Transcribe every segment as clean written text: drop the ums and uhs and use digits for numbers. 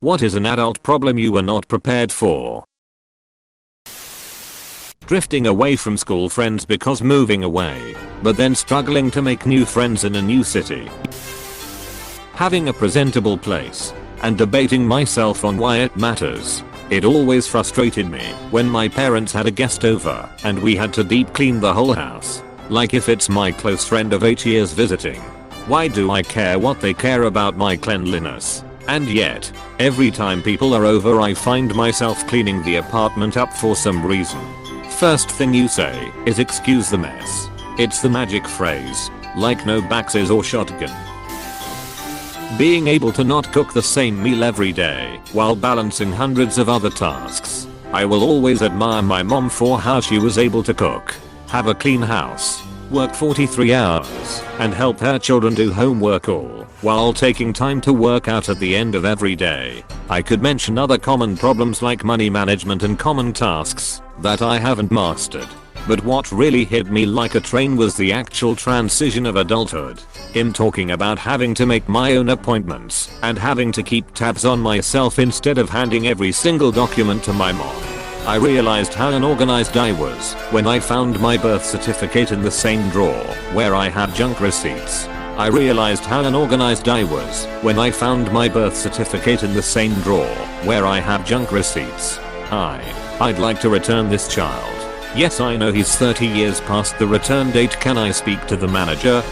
What is an adult problem you were not prepared for? Drifting away from school friends because moving away, but then struggling to make new friends in a new city. Having a presentable place, and debating myself on why it matters. It always frustrated me when my parents had a guest over and we had to deep clean the whole house. Like if it's my close friend of 8 years visiting. Why do I care what they care about my cleanliness? And yet, every time people are over I find myself cleaning the apartment up for some reason. First thing you say is excuse the mess. It's the magic phrase, like no baxes or shotgun. Being able to not cook the same meal every day while balancing hundreds of other tasks. I will always admire my mom for how she was able to cook, have a clean house, work 43 hours, and help her children do homework all while taking time to work out at the end of every day. I could mention other common problems like money management and common tasks that I haven't mastered. But what really hit me like a train was the actual transition of adulthood. Him talking about having to make my own appointments and having to keep tabs on myself instead of handing every single document to my mom. I realized how unorganized I was when I found my birth certificate in the same drawer where I had junk receipts. I realized how unorganized I was when I found my birth certificate in the same drawer where I had junk receipts. Hi, I'd like to return this child. Yes, I know he's 30 years past the return date. Can I speak to the manager?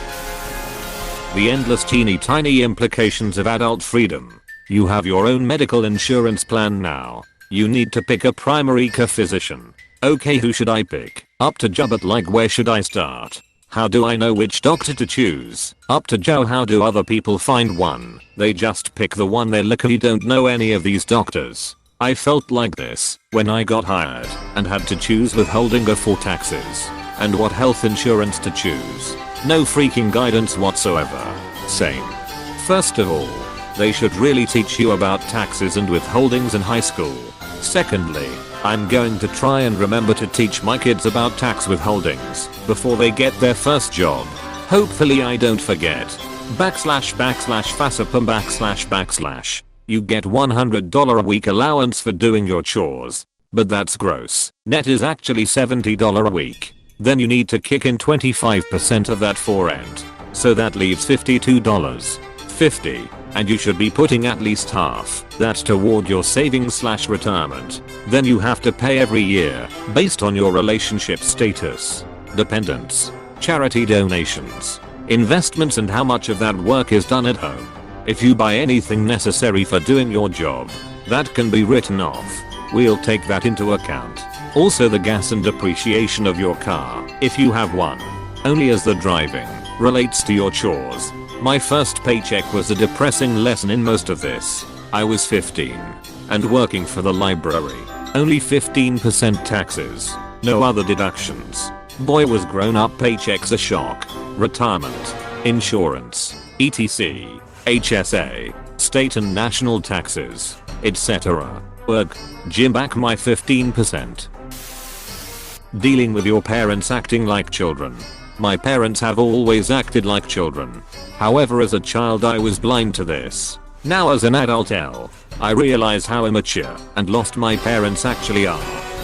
The endless teeny tiny implications of adult freedom. You have your own medical insurance plan now. You need to pick a primary care physician. Okay, who should I pick? Up to Joe, but like where should I start? How do I know which doctor to choose? Up to Joe, how do other people find one? They just pick the one they like. You don't know any of these doctors. I felt like this when I got hired and had to choose withholding before taxes and what health insurance to choose. No freaking guidance whatsoever. Same. First of all, they should really teach you about taxes and withholdings in high school. Secondly, I'm going to try and remember to teach my kids about tax withholdings before they get their first job. Hopefully I don't forget. //FASAPM // You get $100 a week allowance for doing your chores. But that's gross. Net is actually $70 a week. Then you need to kick in 25% of that for rent. So that leaves $52.50. And you should be putting at least half that toward your savings/retirement. Then you have to pay every year based on your relationship status, dependents, charity donations, investments, and how much of that work is done at home. If you buy anything necessary for doing your job, that can be written off. We'll take that into account. Also the gas and depreciation of your car, if you have one. Only as the driving relates to your chores. My first paycheck was a depressing lesson in most of this. I was 15 and working for the library. Only 15% taxes. No other deductions. Boy, was grown-up paychecks a shock. Retirement, insurance, etc. HSA, state and national taxes, etc. Work, gym back my 15%. Dealing with your parents acting like children. My parents have always acted like children. However, as a child I was blind to this. Now as an adult I realize how immature and lost my parents actually are.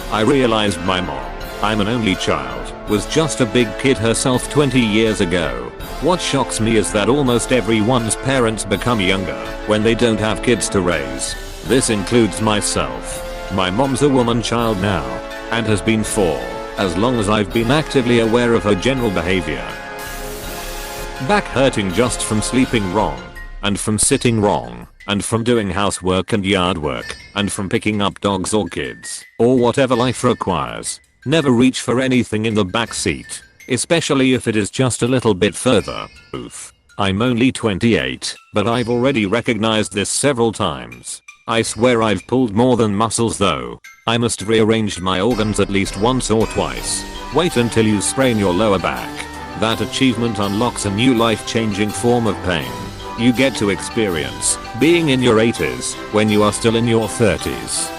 I realized my mom, I'm an only child, was just a big kid herself 20 years ago. What shocks me is that almost everyone's parents become younger when they don't have kids to raise. This includes myself. My mom's a woman child now and has been for as long as I've been actively aware of her general behavior. Back hurting just from sleeping wrong, and from sitting wrong, and from doing housework and yard work, and from picking up dogs or kids, or whatever life requires. Never reach for anything in the back seat, especially if it is just a little bit further. Oof. I'm only 28, but I've already recognized this several times. I swear I've pulled more than muscles though. I must rearrange my organs at least once or twice. Wait until you sprain your lower back. That achievement unlocks a new life-changing form of pain you get to experience being in your 80s when you are still in your 30s.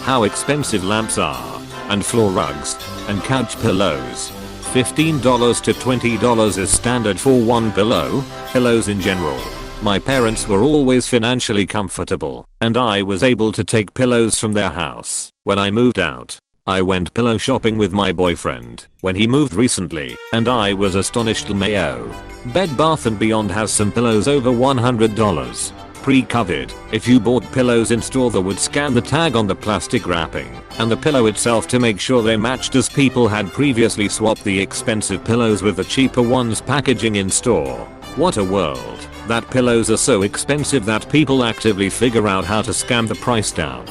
How expensive lamps are, and floor rugs, and couch pillows. $15 to $20 is standard for one pillow. Pillows in general My parents were always financially comfortable, and I was able to take pillows from their house. When I moved out, I went pillow shopping with my boyfriend when he moved recently, and I was astonished. Mayo. Bed Bath & Beyond has some pillows over $100. Pre-COVID, if you bought pillows in store, they would scan the tag on the plastic wrapping and the pillow itself to make sure they matched, as people had previously swapped the expensive pillows with the cheaper ones packaging in store. What a world. That pillows are so expensive that people actively figure out how to scam the price down.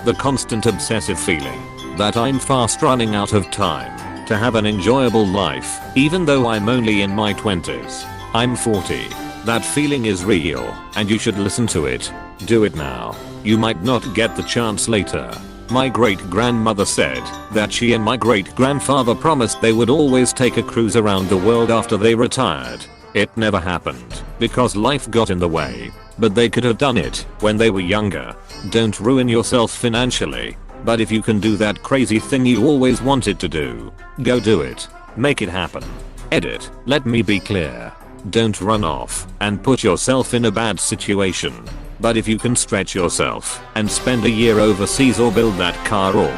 The constant obsessive feeling that I'm fast running out of time to have an enjoyable life, even though I'm only in my 20s. I'm 40. That feeling is real, and you should listen to it. Do it now. You might not get the chance later. My great-grandmother said that she and my great-grandfather promised they would always take a cruise around the world after they retired. It never happened because life got in the way, but they could have done it when they were younger. Don't ruin yourself financially, but if you can do that crazy thing you always wanted to do, go do it. Make it happen. Edit. Let me be clear. Don't run off and put yourself in a bad situation. But if you can stretch yourself and spend a year overseas or build that car or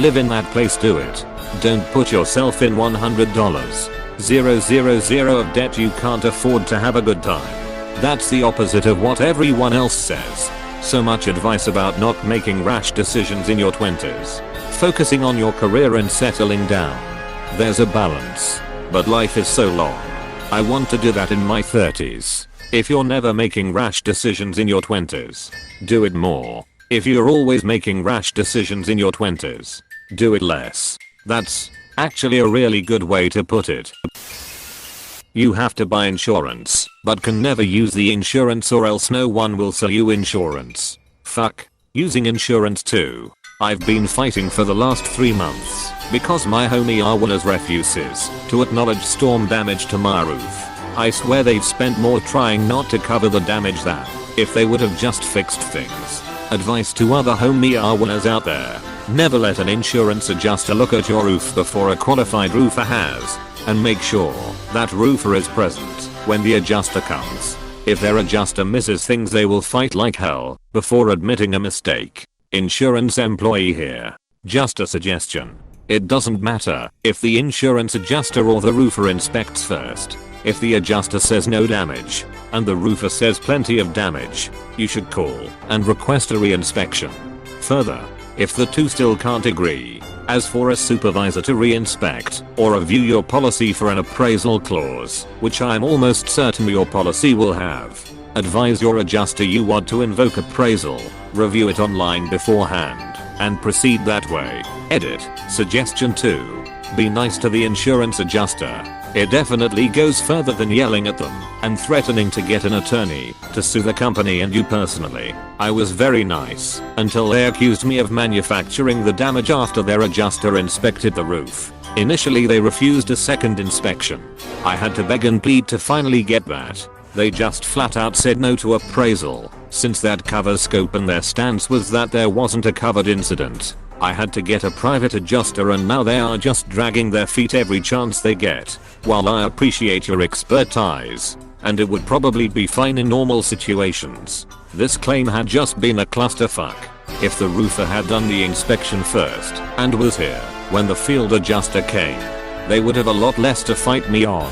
live in that place, do it. Don't put yourself in $100,000 of debt you can't afford to have a good time. That's the opposite of what everyone else says. So much advice about not making rash decisions in your 20s. Focusing on your career and settling down. There's a balance. But life is so long. I want to do that in my 30s. If you're never making rash decisions in your 20s, do it more. If you're always making rash decisions in your 20s, do it less. That's actually a really good way to put it. You have to buy insurance, but can never use the insurance or else no one will sell you insurance. Fuck. Using insurance too. I've been fighting for the last 3 months because my homie Arwanas refuses to acknowledge storm damage to my roof. I swear they've spent more trying not to cover the damage than if they would have just fixed things. Advice to other homie Arwanas out there. Never let an insurance adjuster look at your roof before a qualified roofer has, and make sure that roofer is present when the adjuster comes. If their adjuster misses things, they will fight like hell before admitting a mistake. Insurance employee here. Just a suggestion. It doesn't matter if the insurance adjuster or the roofer inspects first. If the adjuster says no damage and the roofer says plenty of damage, you should call and request a reinspection. Further, if the two still can't agree, as for a supervisor to reinspect or review your policy for an appraisal clause, which I'm almost certain your policy will have. Advise your adjuster you want to invoke appraisal, review it online beforehand, and proceed that way. Edit. Suggestion 2. Be nice to the insurance adjuster. It definitely goes further than yelling at them and threatening to get an attorney to sue the company and you personally. I was very nice until they accused me of manufacturing the damage after their adjuster inspected the roof. Initially they refused a second inspection. I had to beg and plead to finally get that. They just flat out said no to appraisal, since that covers scope and their stance was that there wasn't a covered incident. I had to get a private adjuster and now they are just dragging their feet every chance they get. While I appreciate your expertise, and it would probably be fine in normal situations, this claim had just been a clusterfuck. If the roofer had done the inspection first and was here when the field adjuster came, they would have a lot less to fight me on.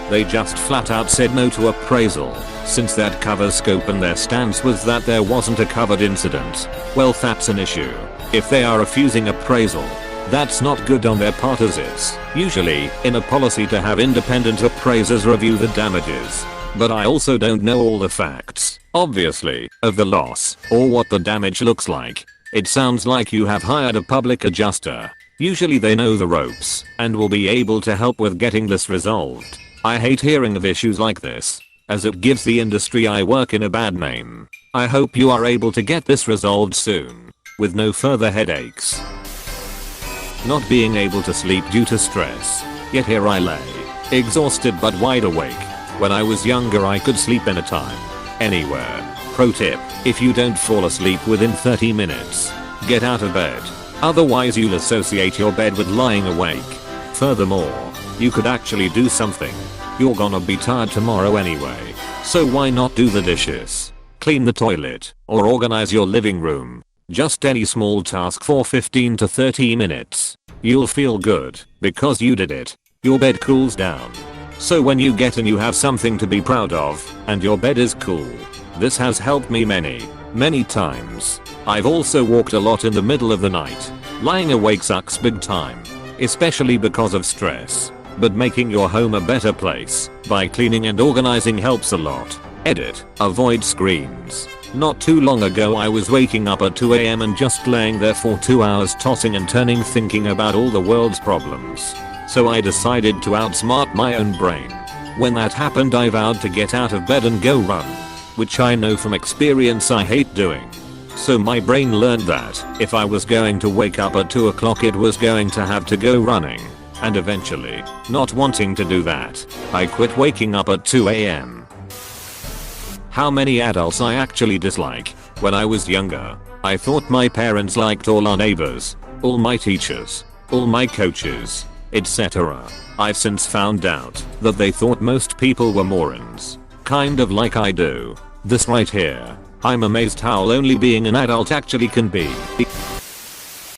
They just flat out said no to appraisal, since that covers scope and their stance was that there wasn't a covered incident. Well, that's an issue. If they are refusing appraisal, that's not good on their part, as it's usually in a policy to have independent appraisers review the damages. But I also don't know all the facts, obviously, of the loss or what the damage looks like. It sounds like you have hired a public adjuster. Usually they know the ropes and will be able to help with getting this resolved. I hate hearing of issues like this, as it gives the industry I work in a bad name. I hope you are able to get this resolved soon, with no further headaches. Not being able to sleep due to stress, yet here I lay, exhausted but wide awake. When I was younger I could sleep anytime, anywhere. Pro tip, if you don't fall asleep within 30 minutes, get out of bed. Otherwise you'll associate your bed with lying awake. Furthermore, You could actually do something. You're gonna be tired tomorrow anyway. So why not do the dishes, clean the toilet, or organize your living room? Just any small task for 15 to 30 minutes. You'll feel good because you did it. Your bed cools down. So when you get in you have something to be proud of, and your bed is cool. This has helped me many times. I've also walked a lot in the middle of the night. Lying awake sucks big time, especially because of stress. But making your home a better place by cleaning and organizing helps a lot. Edit. Avoid screens. Not too long ago I was waking up at 2 AM and just laying there for 2 hours tossing and turning thinking about all the world's problems. So I decided to outsmart my own brain. When that happened I vowed to get out of bed and go run. Which I know from experience I hate doing. So my brain learned that if I was going to wake up at 2 o'clock it was going to have to go running. And eventually, not wanting to do that, I quit waking up at 2 AM. How many adults I actually dislike? When I was younger, I thought my parents liked all our neighbors, all my teachers, all my coaches, etc. I've since found out that they thought most people were morons. Kind of like I do. This right here. I'm amazed how lonely being an adult actually can be.